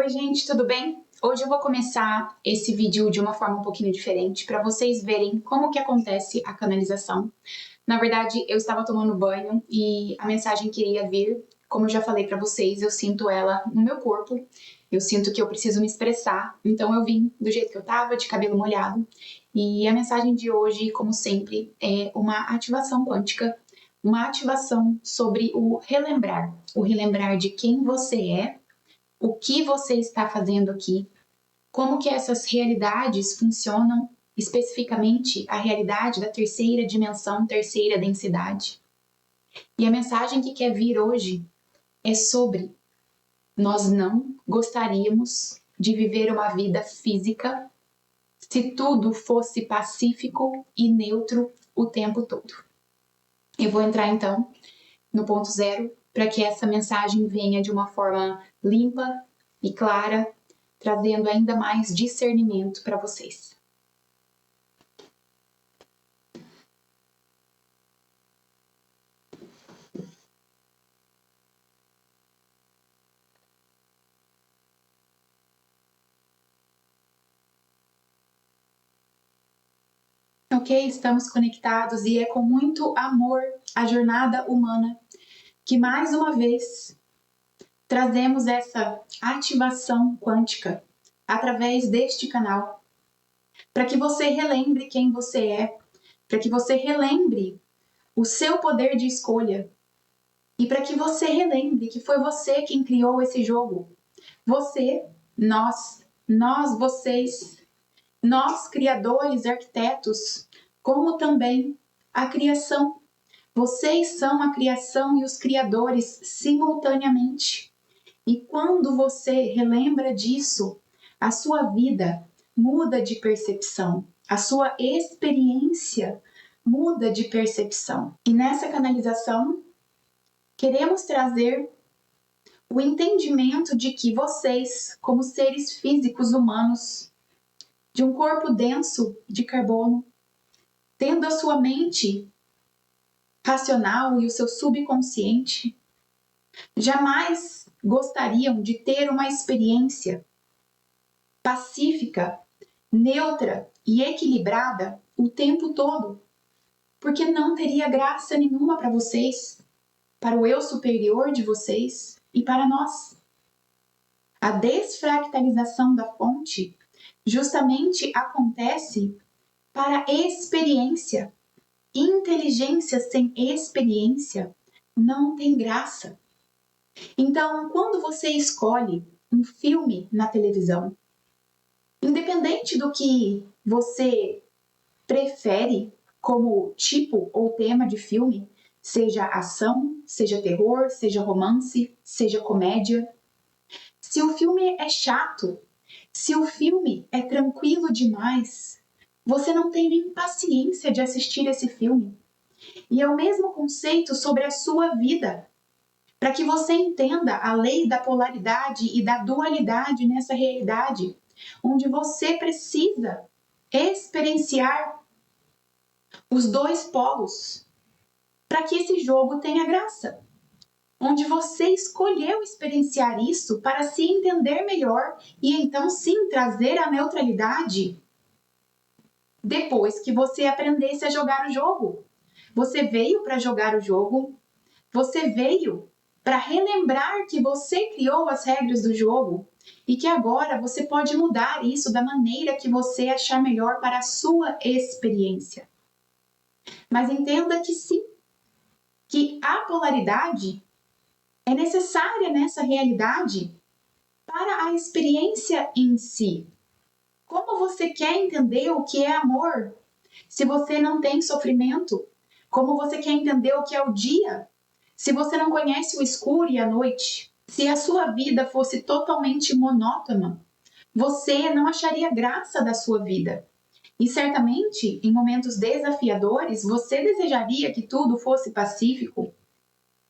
Oi gente, tudo bem? Hoje eu vou começar esse vídeo de uma forma um pouquinho diferente para vocês verem como que acontece a canalização. Na verdade, eu estava tomando banho e a mensagem queria vir, como eu já falei para vocês, eu sinto ela no meu corpo, eu sinto que eu preciso me expressar, então eu vim do jeito que eu estava, de cabelo molhado. E a mensagem de hoje, como sempre, é uma ativação quântica, uma ativação sobre o relembrar de quem você é, o que você está fazendo aqui, como que essas realidades funcionam, especificamente a realidade da terceira dimensão, terceira densidade. E a mensagem que quer vir hoje é sobre nós não gostaríamos de viver uma vida física se tudo fosse pacífico e neutro o tempo todo. Eu vou entrar então no ponto zero para que essa mensagem venha de uma forma limpa e clara, trazendo ainda mais discernimento para vocês. Ok, estamos conectados e é com muito amor à jornada humana que mais uma vez trazemos essa ativação quântica através deste canal, para que você relembre quem você é, para que você relembre o seu poder de escolha e para que você relembre que foi você quem criou esse jogo. Você, nós, vocês, nós criadores, arquitetos, como também a criação. Vocês são a criação e os criadores simultaneamente. E quando você relembra disso, a sua vida muda de percepção, a sua experiência muda de percepção. E nessa canalização, queremos trazer o entendimento de que vocês, como seres físicos humanos, de um corpo denso de carbono, tendo a sua mente racional e o seu subconsciente, jamais gostariam de ter uma experiência pacífica, neutra e equilibrada o tempo todo, porque não teria graça nenhuma para vocês, para o eu superior de vocês e para nós. A desfractalização da fonte justamente acontece para a experiência. Inteligência sem experiência não tem graça. Então, quando você escolhe um filme na televisão, independente do que você prefere como tipo ou tema de filme, seja ação, seja terror, seja romance, seja comédia, se o filme é chato, se o filme é tranquilo demais, você não tem nem paciência de assistir esse filme. E é o mesmo conceito sobre a sua vida, para que você entenda a lei da polaridade e da dualidade nessa realidade, onde você precisa experienciar os dois polos, para que esse jogo tenha graça. Onde você escolheu experienciar isso para se entender melhor e então sim trazer a neutralidade depois que você aprendesse a jogar o jogo. Você veio para jogar o jogo, você veio para relembrar que você criou as regras do jogo e que agora você pode mudar isso da maneira que você achar melhor para a sua experiência. Mas entenda que sim, que a polaridade é necessária nessa realidade para a experiência em si. Como você quer entender o que é amor se você não tem sofrimento? Como você quer entender o que é o dia se você não conhece o escuro e a noite? Se a sua vida fosse totalmente monótona, você não acharia graça da sua vida. E certamente, em momentos desafiadores, você desejaria que tudo fosse pacífico.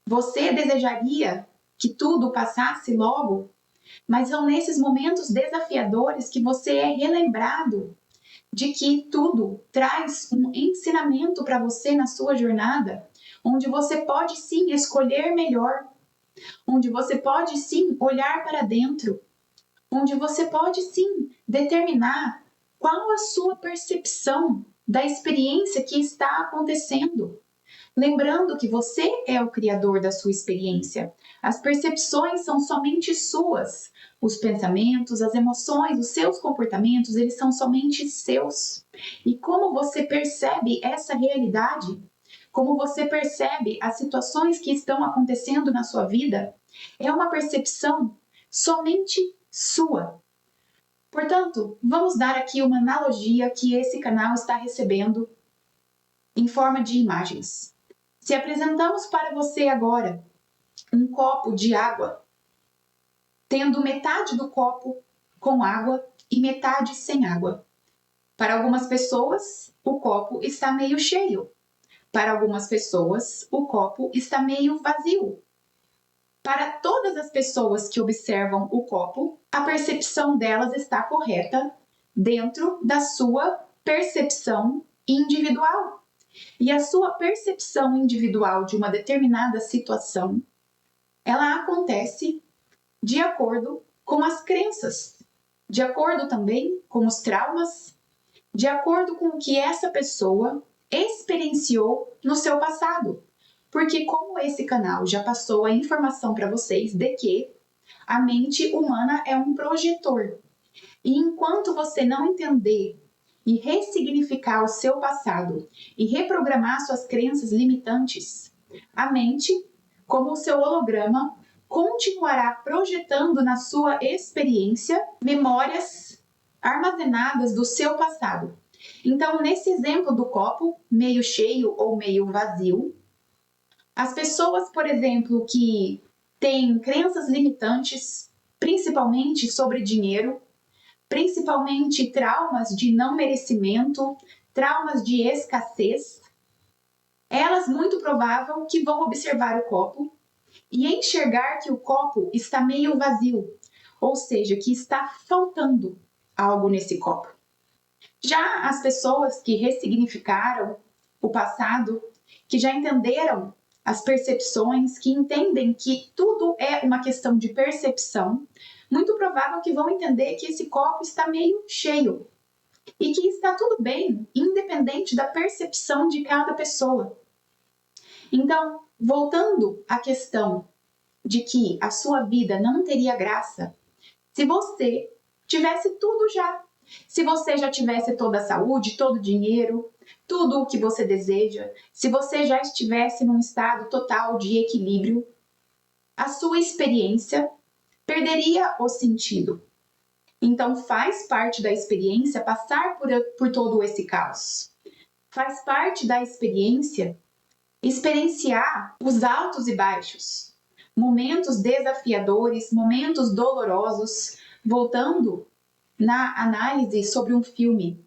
Você desejaria que tudo passasse logo, mas são nesses momentos desafiadores que você é relembrado de que tudo traz um ensinamento para você na sua jornada, onde você pode sim escolher melhor, onde você pode sim olhar para dentro, onde você pode sim determinar qual a sua percepção da experiência que está acontecendo. Lembrando que você é o criador da sua experiência. As percepções são somente suas. Os pensamentos, as emoções, os seus comportamentos, eles são somente seus. E como você percebe essa realidade, como você percebe as situações que estão acontecendo na sua vida, é uma percepção somente sua. Portanto, vamos dar aqui uma analogia que esse canal está recebendo em forma de imagens. Se apresentamos para você agora um copo de água, tendo metade do copo com água e metade sem água. Para algumas pessoas, o copo está meio cheio. Para algumas pessoas, o copo está meio vazio. Para todas as pessoas que observam o copo, a percepção delas está correta dentro da sua percepção individual. E a sua percepção individual de uma determinada situação, ela acontece de acordo com as crenças, de acordo também com os traumas, de acordo com o que essa pessoa experienciou no seu passado. Porque como esse canal já passou a informação para vocês de que a mente humana é um projetor. E enquanto você não entender e ressignificar o seu passado e reprogramar suas crenças limitantes, a mente, como o seu holograma, continuará projetando na sua experiência memórias armazenadas do seu passado. Então, nesse exemplo do copo, meio cheio ou meio vazio, as pessoas, por exemplo, que têm crenças limitantes, principalmente sobre dinheiro, principalmente traumas de não merecimento, traumas de escassez, elas muito provável que vão observar o copo e enxergar que o copo está meio vazio, ou seja, que está faltando algo nesse copo. Já as pessoas que ressignificaram o passado, que já entenderam as percepções, que entendem que tudo é uma questão de percepção, muito provável que vão entender que esse copo está meio cheio e que está tudo bem, independente da percepção de cada pessoa. Então, voltando à questão de que a sua vida não teria graça se você tivesse tudo já. Se você já tivesse toda a saúde, todo o dinheiro, tudo o que você deseja, se você já estivesse num estado total de equilíbrio, a sua experiência perderia o sentido. Então, faz parte da experiência passar por todo esse caos. Faz parte da experiência experienciar os altos e baixos, momentos desafiadores, momentos dolorosos. Voltando na análise sobre um filme,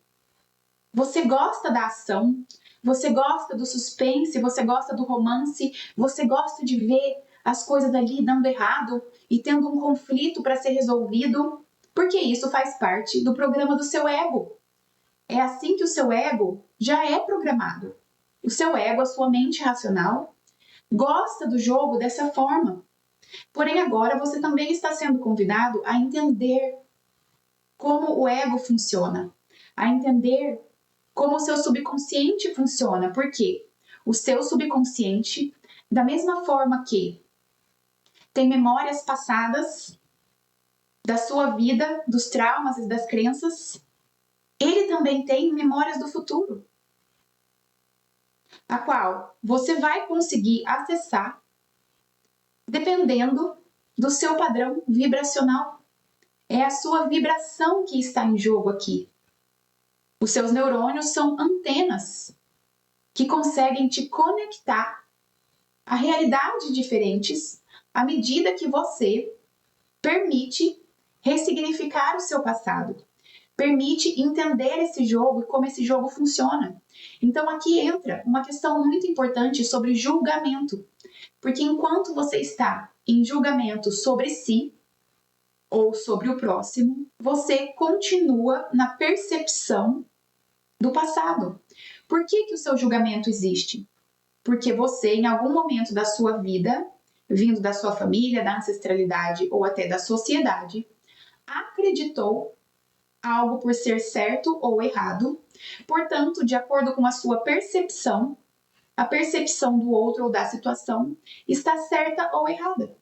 você gosta da ação, você gosta do suspense, você gosta do romance, você gosta de ver as coisas ali dando errado e tendo um conflito para ser resolvido, porque isso faz parte do programa do seu ego. É assim que o seu ego já é programado. O seu ego, a sua mente racional, gosta do jogo dessa forma. Porém, agora você também está sendo convidado a entender como o ego funciona, a entender como o seu subconsciente funciona. Porque o seu subconsciente, da mesma forma que tem memórias passadas da sua vida, dos traumas e das crenças, ele também tem memórias do futuro, a qual você vai conseguir acessar dependendo do seu padrão vibracional. É a sua vibração que está em jogo aqui. Os seus neurônios são antenas que conseguem te conectar a realidades diferentes à medida que você permite ressignificar o seu passado, permite entender esse jogo e como esse jogo funciona. Então aqui entra uma questão muito importante sobre julgamento, porque enquanto você está em julgamento sobre si ou sobre o próximo, você continua na percepção do passado. Por que o seu julgamento existe? Porque você, em algum momento da sua vida, vindo da sua família, da ancestralidade ou até da sociedade, acreditou algo por ser certo ou errado, portanto, de acordo com a sua percepção, a percepção do outro ou da situação está certa ou errada.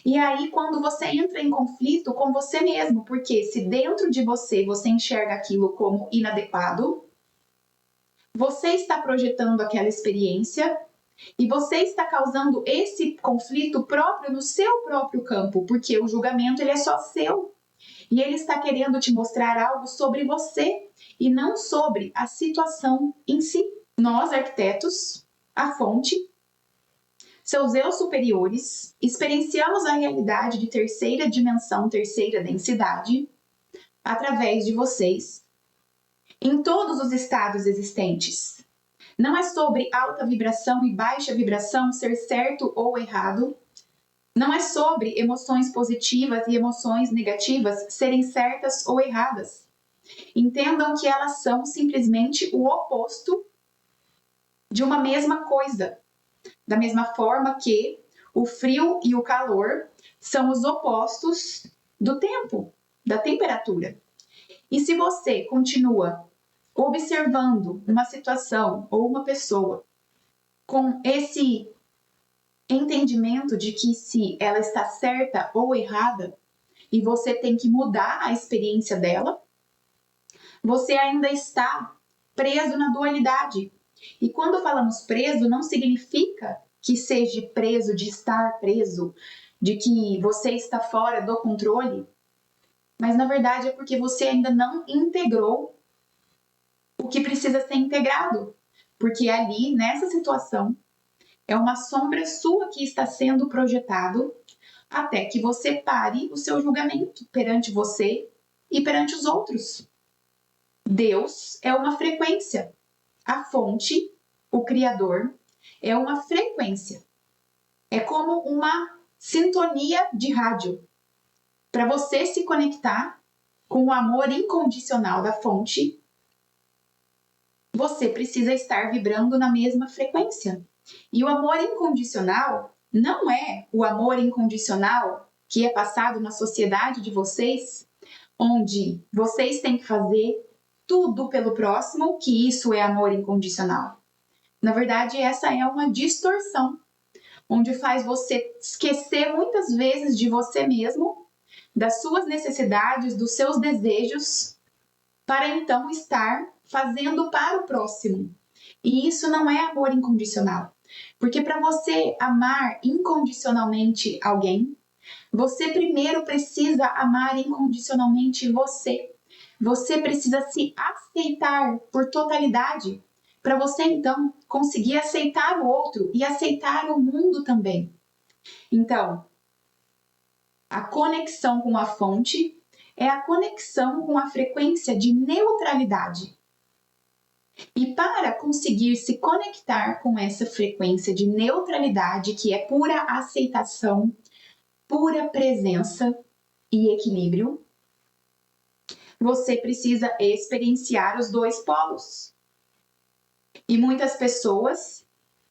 E aí, quando você entra em conflito com você mesmo, porque se dentro de você você enxerga aquilo como inadequado, você está projetando aquela experiência e você está causando esse conflito próprio no seu próprio campo, porque o julgamento ele é só seu. E ele está querendo te mostrar algo sobre você e não sobre a situação em si. Nós, arquitetos, a fonte, seus eu superiores, experienciamos a realidade de terceira dimensão, terceira densidade, através de vocês, em todos os estados existentes. Não é sobre alta vibração e baixa vibração ser certo ou errado. Não é sobre emoções positivas e emoções negativas serem certas ou erradas. Entendam que elas são simplesmente o oposto de uma mesma coisa. Da mesma forma que o frio e o calor são os opostos do tempo, da temperatura. E se você continua observando uma situação ou uma pessoa com esse entendimento de que se ela está certa ou errada e você tem que mudar a experiência dela, você ainda está preso na dualidade. E quando falamos preso, não significa que seja preso de estar preso, de que você está fora do controle, mas na verdade é porque você ainda não integrou o que precisa ser integrado, porque ali, nessa situação, é uma sombra sua que está sendo projetado até que você pare o seu julgamento perante você e perante os outros. Deus é uma frequência. A fonte, o Criador, é uma frequência. É como uma sintonia de rádio. Para você se conectar com o amor incondicional da fonte, você precisa estar vibrando na mesma frequência. E o amor incondicional não é o amor incondicional que é passado na sociedade de vocês, onde vocês têm que fazer tudo pelo próximo, que isso é amor incondicional. Na verdade, essa é uma distorção, onde faz você esquecer muitas vezes de você mesmo, das suas necessidades, dos seus desejos, para então estar fazendo para o próximo. E isso não é amor incondicional. Porque para você amar incondicionalmente alguém, você primeiro precisa amar incondicionalmente você. Você precisa se aceitar por totalidade, para você então conseguir aceitar o outro e aceitar o mundo também. Então, a conexão com a fonte é a conexão com a frequência de neutralidade. E para conseguir se conectar com essa frequência de neutralidade, que é pura aceitação, pura presença e equilíbrio, você precisa experienciar os dois polos. E muitas pessoas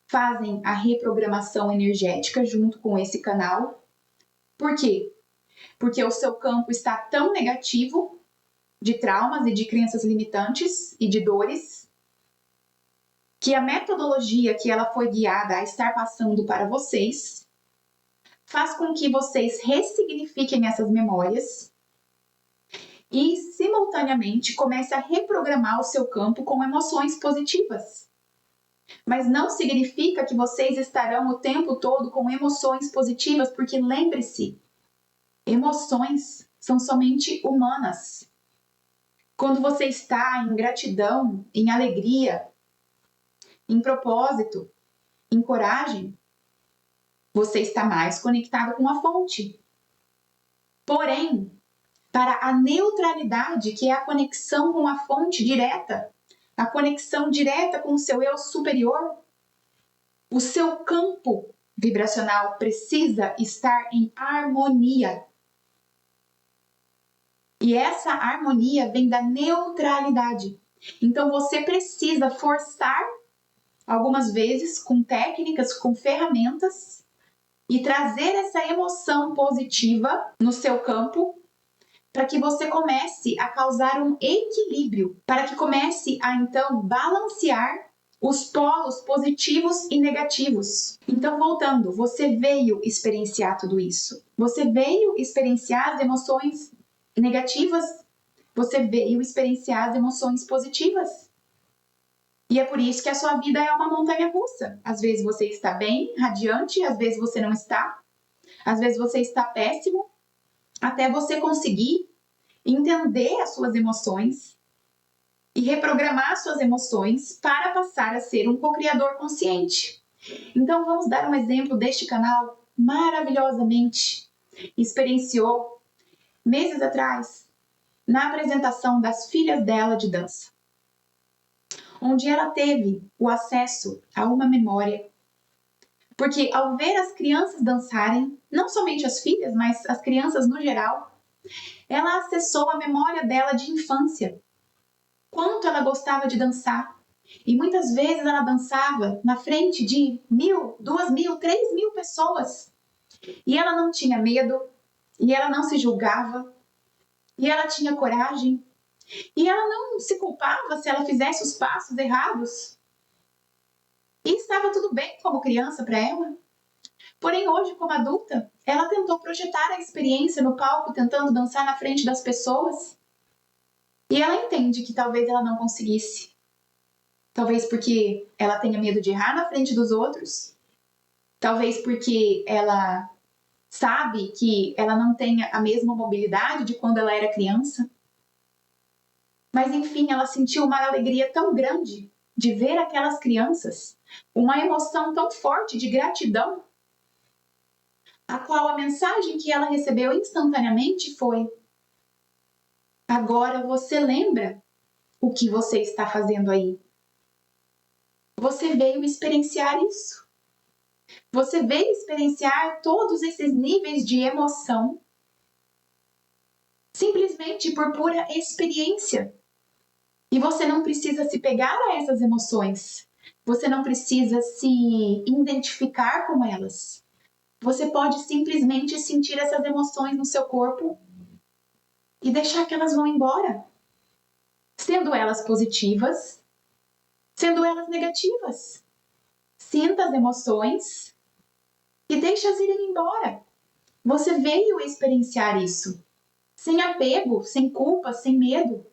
fazem a reprogramação energética junto com esse canal. Por quê? Porque o seu campo está tão negativo de traumas e de crenças limitantes e de dores, que a metodologia que ela foi guiada a estar passando para vocês faz com que vocês ressignifiquem essas memórias e, simultaneamente, comece a reprogramar o seu campo com emoções positivas. Mas não significa que vocês estarão o tempo todo com emoções positivas, porque lembre-se, emoções são somente humanas. Quando você está em gratidão, em alegria, em propósito, em coragem, você está mais conectado com a fonte. Porém, para a neutralidade, que é a conexão com a fonte direta, a conexão direta com o seu eu superior, o seu campo vibracional precisa estar em harmonia. E essa harmonia vem da neutralidade. Então você precisa forçar algumas vezes com técnicas, com ferramentas e trazer essa emoção positiva no seu campo para que você comece a causar um equilíbrio, para que comece a então balancear os polos positivos e negativos. Então, voltando, você veio experienciar tudo isso. Você veio experienciar as emoções negativas, você veio experienciar as emoções positivas. E é por isso que a sua vida é uma montanha russa. Às vezes você está bem, radiante, às vezes você não está. Às vezes você está péssimo, até você conseguir entender as suas emoções e reprogramar suas emoções para passar a ser um co-criador consciente. Então vamos dar um exemplo deste canal maravilhosamente experienciou meses atrás na apresentação das filhas dela de dança, onde ela teve o acesso a uma memória. Porque ao ver as crianças dançarem, não somente as filhas, mas as crianças no geral, ela acessou a memória dela de infância. Quanto ela gostava de dançar. E muitas vezes ela dançava na frente de 1.000, 2.000, 3.000 pessoas. E ela não tinha medo, e ela não se julgava, e ela tinha coragem, e ela não se culpava se ela fizesse os passos errados. E estava tudo bem como criança para ela. Porém, hoje, como adulta, ela tentou projetar a experiência no palco, tentando dançar na frente das pessoas. E ela entende que talvez ela não conseguisse. Talvez porque ela tenha medo de errar na frente dos outros. Talvez porque ela sabe que ela não tenha a mesma mobilidade de quando ela era criança. Mas, enfim, ela sentiu uma alegria tão grande de ver aquelas crianças, uma emoção tão forte de gratidão, a qual a mensagem que ela recebeu instantaneamente foi: agora você lembra o que você está fazendo aí. Você veio experienciar isso. Você veio experienciar todos esses níveis de emoção simplesmente por pura experiência. E você não precisa se pegar a essas emoções. Você não precisa se identificar com elas. Você pode simplesmente sentir essas emoções no seu corpo e deixar que elas vão embora. Sendo elas positivas, sendo elas negativas. Sinta as emoções e deixe-as irem embora. Você veio experienciar isso. Sem apego, sem culpa, sem medo.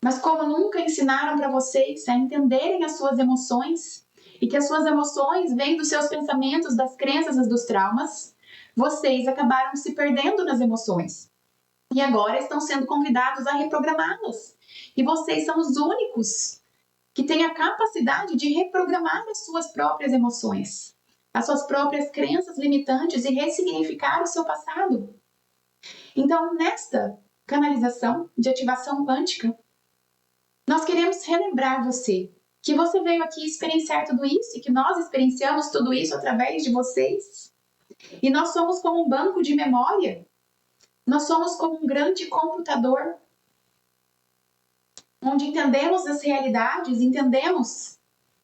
Mas como nunca ensinaram para vocês a entenderem as suas emoções e que as suas emoções vêm dos seus pensamentos, das crenças e dos traumas, vocês acabaram se perdendo nas emoções. E agora estão sendo convidados a reprogramá-las. E vocês são os únicos que têm a capacidade de reprogramar as suas próprias emoções, as suas próprias crenças limitantes e ressignificar o seu passado. Então, nesta canalização de ativação quântica, nós queremos relembrar você que você veio aqui experienciar tudo isso e que nós experienciamos tudo isso através de vocês. E nós somos como um banco de memória. Nós somos como um grande computador onde entendemos as realidades, entendemos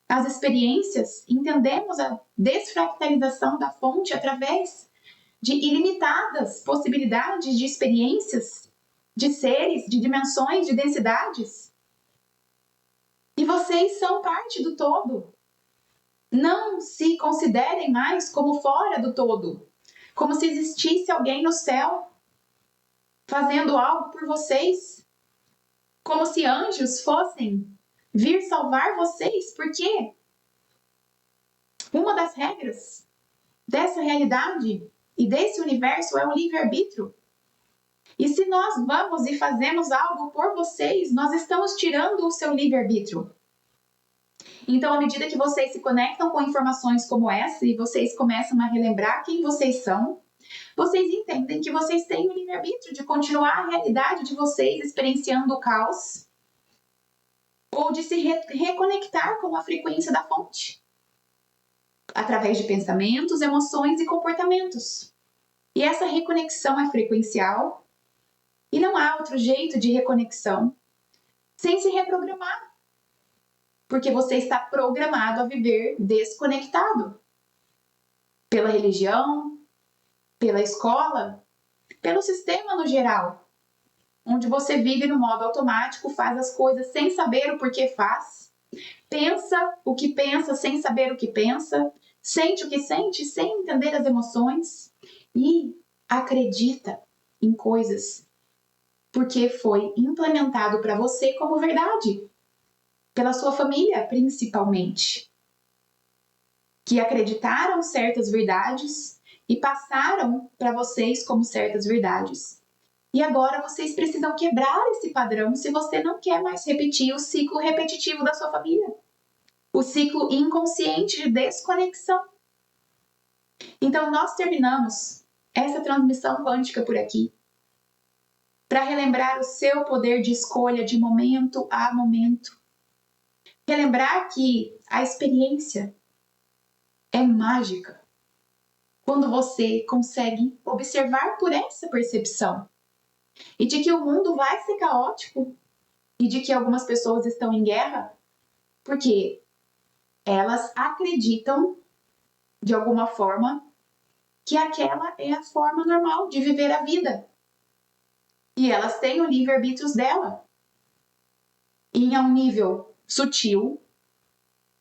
as experiências, entendemos a desfractalização da fonte através de ilimitadas possibilidades de experiências, de seres, de dimensões, de densidades. E vocês são parte do todo. Não se considerem mais como fora do todo, como se existisse alguém no céu fazendo algo por vocês, como se anjos fossem vir salvar vocês, porque uma das regras dessa realidade e desse universo é o livre-arbítrio. E se nós vamos e fazemos algo por vocês, nós estamos tirando o seu livre-arbítrio. Então, à medida que vocês se conectam com informações como essa e vocês começam a relembrar quem vocês são, vocês entendem que vocês têm o livre-arbítrio de continuar a realidade de vocês experienciando o caos ou de se reconectar com a frequência da fonte através de pensamentos, emoções e comportamentos. E essa reconexão é frequencial e não há outro jeito de reconexão sem se reprogramar. Porque você está programado a viver desconectado. Pela religião, pela escola, pelo sistema no geral. onde você vive no modo automático, faz as coisas sem saber o porquê faz, pensa o que pensa sem saber o que pensa, sente o que sente sem entender as emoções e acredita em coisas porque foi implementado para você como verdade, pela sua família principalmente, que acreditaram certas verdades e passaram para vocês como certas verdades. E agora vocês precisam quebrar esse padrão se você não quer mais repetir o ciclo repetitivo da sua família. O ciclo inconsciente de desconexão. Então nós terminamos essa transmissão quântica por aqui para relembrar o seu poder de escolha de momento a momento. Relembrar que a experiência é mágica quando você consegue observar por essa percepção. E de que o mundo vai ser caótico e de que algumas pessoas estão em guerra porque elas acreditam de alguma forma que aquela é a forma normal de viver a vida. E elas têm o livre-arbítrio dela. E em um nível sutil,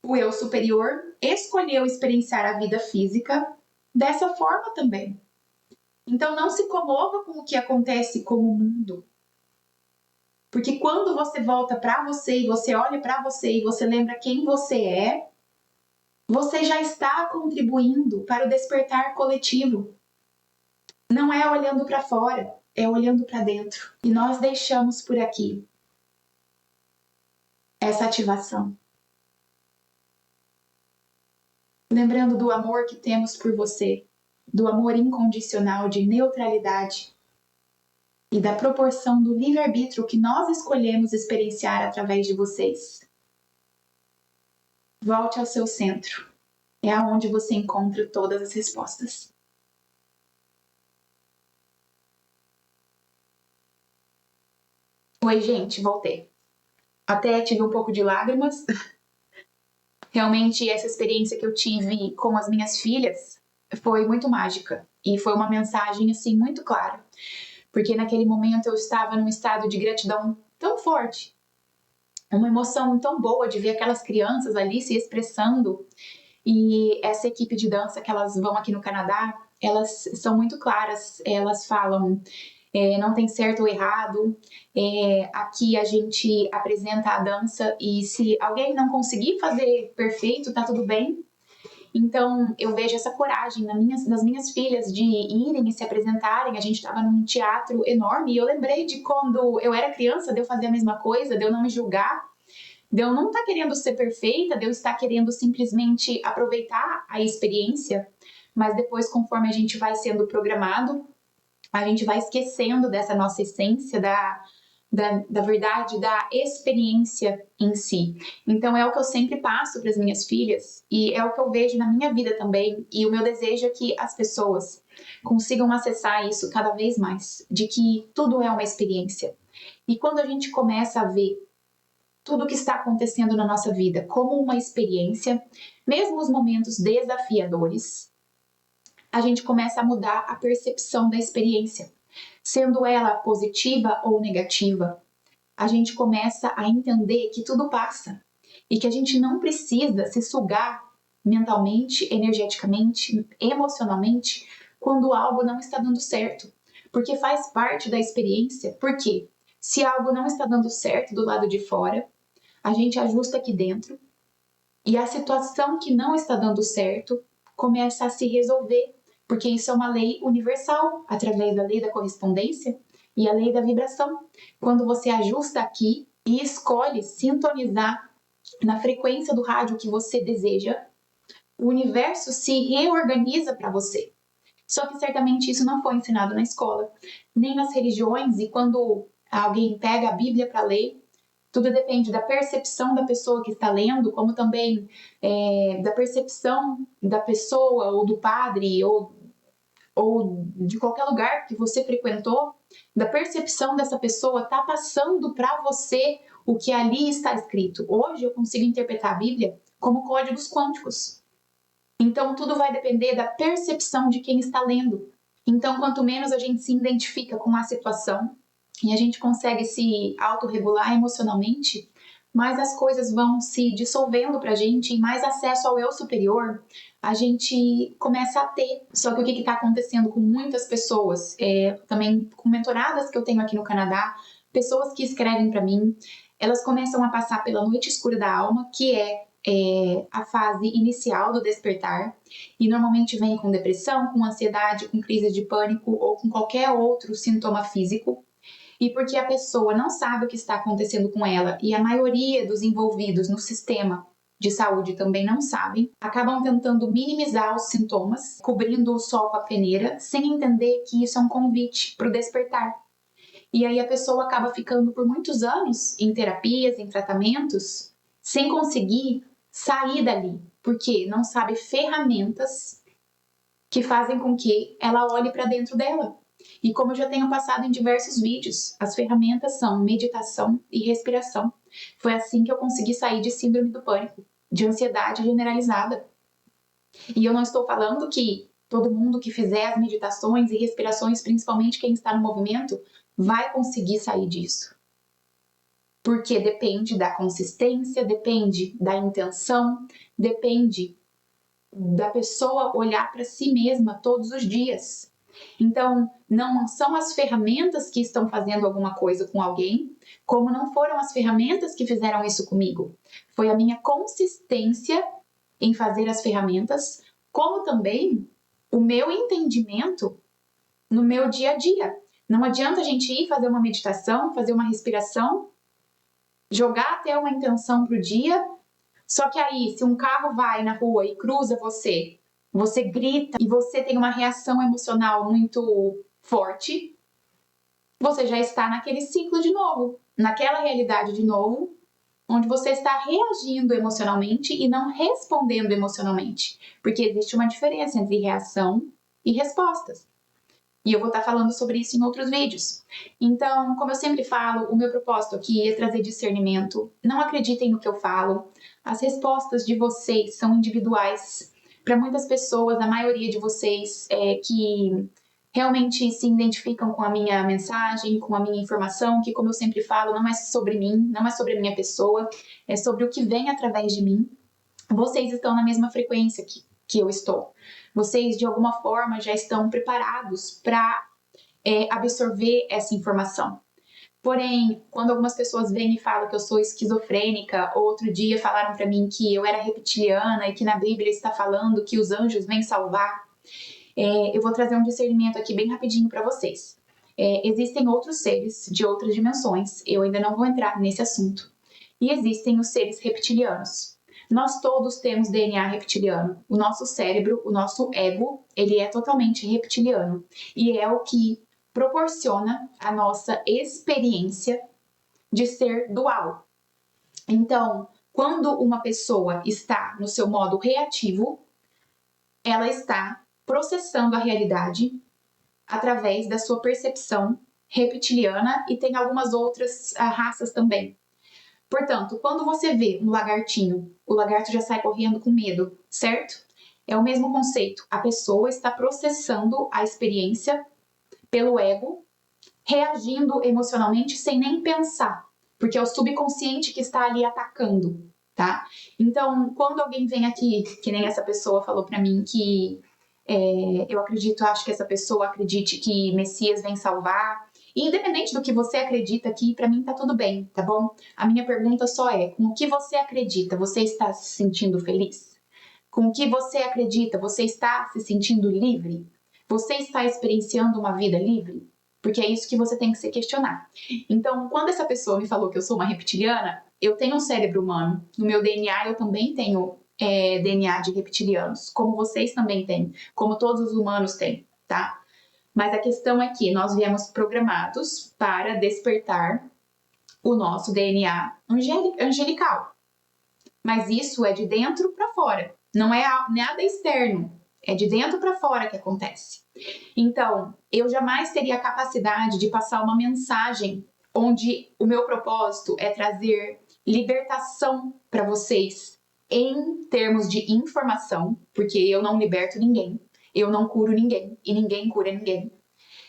o eu superior escolheu experienciar a vida física dessa forma também. Então não se comova com o que acontece com o mundo. Porque quando você volta para você e você olha para você e você lembra quem você é, você já está contribuindo para o despertar coletivo. Não é olhando para fora, é olhando para dentro. E nós deixamos por aqui essa ativação. Lembrando do amor que temos por você, do amor incondicional de neutralidade e da proporção do livre-arbítrio que nós escolhemos experienciar através de vocês. Volte ao seu centro. É aonde você encontra todas as respostas. Oi, gente, voltei. Até tive um pouco de lágrimas. Realmente, essa experiência que eu tive com as minhas filhas foi muito mágica. E foi uma mensagem, assim, muito clara. Porque naquele momento eu estava num estado de gratidão tão forte. Uma emoção tão boa de ver aquelas crianças ali se expressando. E essa equipe de dança que elas vão aqui no Canadá, elas são muito claras. Elas falam... não tem certo ou errado, aqui a gente apresenta a dança e se alguém não conseguir fazer perfeito, tá tudo bem. Então eu vejo essa coragem nas minhas filhas de irem e se apresentarem. A gente estava num teatro enorme e eu lembrei de quando eu era criança, de eu fazer a mesma coisa, de eu não me julgar, de eu não estar querendo ser perfeita, de eu estar querendo simplesmente aproveitar a experiência, mas depois, conforme a gente vai sendo programado, a gente vai esquecendo dessa nossa essência, da verdade, da experiência em si. Então é o que eu sempre passo para as minhas filhas e é o que eu vejo na minha vida também, e o meu desejo é que as pessoas consigam acessar isso cada vez mais, de que tudo é uma experiência. E quando a gente começa a ver tudo o que está acontecendo na nossa vida como uma experiência, mesmo os momentos desafiadores, a gente começa a mudar a percepção da experiência, sendo ela positiva ou negativa. A gente começa a entender que tudo passa e que a gente não precisa se sugar mentalmente, energeticamente, emocionalmente quando algo não está dando certo, porque faz parte da experiência. Porque se algo não está dando certo do lado de fora, a gente ajusta aqui dentro e a situação que não está dando certo começa a se resolver. Porque isso é uma lei universal, através da lei da correspondência e a lei da vibração. Quando você ajusta aqui e escolhe sintonizar na frequência do rádio que você deseja, o universo se reorganiza para você. Só que certamente isso não foi ensinado na escola, nem nas religiões, e quando alguém pega a Bíblia para ler, tudo depende da percepção da pessoa que está lendo, como também da percepção da pessoa ou do padre ou de qualquer lugar que você frequentou, da percepção dessa pessoa tá passando para você o que ali está escrito. Hoje eu consigo interpretar a Bíblia como códigos quânticos. Então tudo vai depender da percepção de quem está lendo. Então quanto menos a gente se identifica com a situação, e a gente consegue se autorregular emocionalmente, mais as coisas vão se dissolvendo pra gente e mais acesso ao eu superior a gente começa a ter. Só que o que está acontecendo com muitas pessoas, também com mentoradas que eu tenho aqui no Canadá, pessoas que escrevem para mim, elas começam a passar pela noite escura da alma, que é a fase inicial do despertar, e normalmente vem com depressão, com ansiedade, com crise de pânico ou com qualquer outro sintoma físico. E porque a pessoa não sabe o que está acontecendo com ela e a maioria dos envolvidos no sistema de saúde também não sabem, acabam tentando minimizar os sintomas, cobrindo o sol com a peneira, sem entender que isso é um convite para o despertar. E aí a pessoa acaba ficando por muitos anos em terapias, em tratamentos, sem conseguir sair dali, porque não sabe ferramentas que fazem com que ela olhe para dentro dela. E como eu já tenho passado em diversos vídeos, as ferramentas são meditação e respiração. Foi assim que eu consegui sair de síndrome do pânico, de ansiedade generalizada. E eu não estou falando que todo mundo que fizer as meditações e respirações, principalmente quem está no movimento, vai conseguir sair disso. Porque depende da consistência, depende da intenção, depende da pessoa olhar para si mesma todos os dias. Então, não são as ferramentas que estão fazendo alguma coisa com alguém, como não foram as ferramentas que fizeram isso comigo. Foi a minha consistência em fazer as ferramentas, como também o meu entendimento no meu dia a dia. Não adianta a gente ir fazer uma meditação, fazer uma respiração, jogar até uma intenção para o dia, só que aí, se um carro vai na rua e cruza você, você grita e você tem uma reação emocional muito forte, você já está naquele ciclo de novo, naquela realidade de novo, onde você está reagindo emocionalmente e não respondendo emocionalmente, porque existe uma diferença entre reação e respostas. E eu vou estar falando sobre isso em outros vídeos. Então, como eu sempre falo, o meu propósito aqui é trazer discernimento. Não acreditem no que eu falo. As respostas de vocês são individuais. Para muitas pessoas, a maioria de vocês que realmente se identificam com a minha mensagem, com a minha informação, que, como eu sempre falo, não é sobre mim, não é sobre a minha pessoa, é sobre o que vem através de mim. Vocês estão na mesma frequência que eu estou. Vocês, de alguma forma, já estão preparados para absorver essa informação. Porém, quando algumas pessoas vêm e falam que eu sou esquizofrênica, ou outro dia falaram para mim que eu era reptiliana e que na Bíblia está falando que os anjos vêm salvar, eu vou trazer um discernimento aqui bem rapidinho para vocês. Existem outros seres de outras dimensões, eu ainda não vou entrar nesse assunto. E existem os seres reptilianos. Nós todos temos DNA reptiliano. O nosso cérebro, o nosso ego, ele é totalmente reptiliano. E é o que proporciona a nossa experiência de ser dual. Então, quando uma pessoa está no seu modo reativo, ela está processando a realidade através da sua percepção reptiliana e tem algumas outras raças também. Portanto, quando você vê um lagartinho, o lagarto já sai correndo com medo, certo? É o mesmo conceito. A pessoa está processando a experiência pelo ego, reagindo emocionalmente sem nem pensar, porque é o subconsciente que está ali atacando, tá? Então, quando alguém vem aqui, que nem essa pessoa falou para mim que eu acho que essa pessoa acredite que Messias vem salvar. E independente do que você acredita aqui, para mim tá tudo bem, tá bom? A minha pergunta só é, com o que você acredita, você está se sentindo feliz? Com o que você acredita, você está se sentindo livre? Você está experienciando uma vida livre? Porque é isso que você tem que se questionar. Então, quando essa pessoa me falou que eu sou uma reptiliana, eu tenho um cérebro humano. No meu DNA eu também tenho DNA de reptilianos, como vocês também têm, como todos os humanos têm, tá? Mas a questão é que nós viemos programados para despertar o nosso DNA angelical. Mas isso é de dentro para fora, não é nada externo, é de dentro para fora que acontece. Então, eu jamais teria a capacidade de passar uma mensagem onde o meu propósito é trazer libertação para vocês em termos de informação, porque eu não liberto ninguém, eu não curo ninguém e ninguém cura ninguém.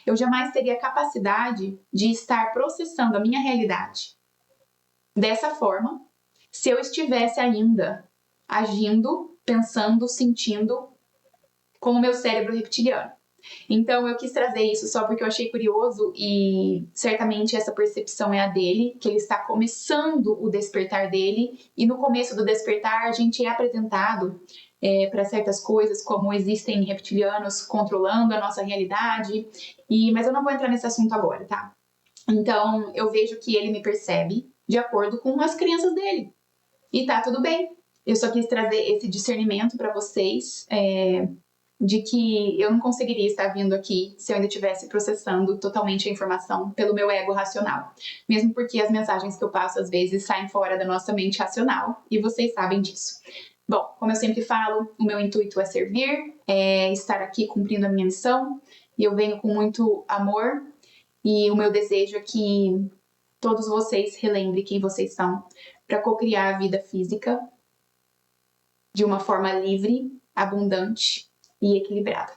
eu jamais teria a capacidade de estar processando a minha realidade dessa forma se eu estivesse ainda agindo, pensando, sentindo com o meu cérebro reptiliano. Então eu quis trazer isso só porque eu achei curioso e certamente essa percepção é a dele, que ele está começando o despertar dele, e no começo do despertar a gente é apresentado para certas coisas, como existem reptilianos controlando a nossa realidade, mas eu não vou entrar nesse assunto agora, tá? Então eu vejo que ele me percebe de acordo com as crenças dele, e tá tudo bem. Eu só quis trazer esse discernimento para vocês, de que eu não conseguiria estar vindo aqui se eu ainda estivesse processando totalmente a informação pelo meu ego racional. Mesmo porque as mensagens que eu passo às vezes saem fora da nossa mente racional, e vocês sabem disso. Bom, como eu sempre falo, o meu intuito é servir, é estar aqui cumprindo a minha missão, e eu venho com muito amor, e o meu desejo é que todos vocês relembrem quem vocês são, para cocriar a vida física de uma forma livre, abundante e equilibrada.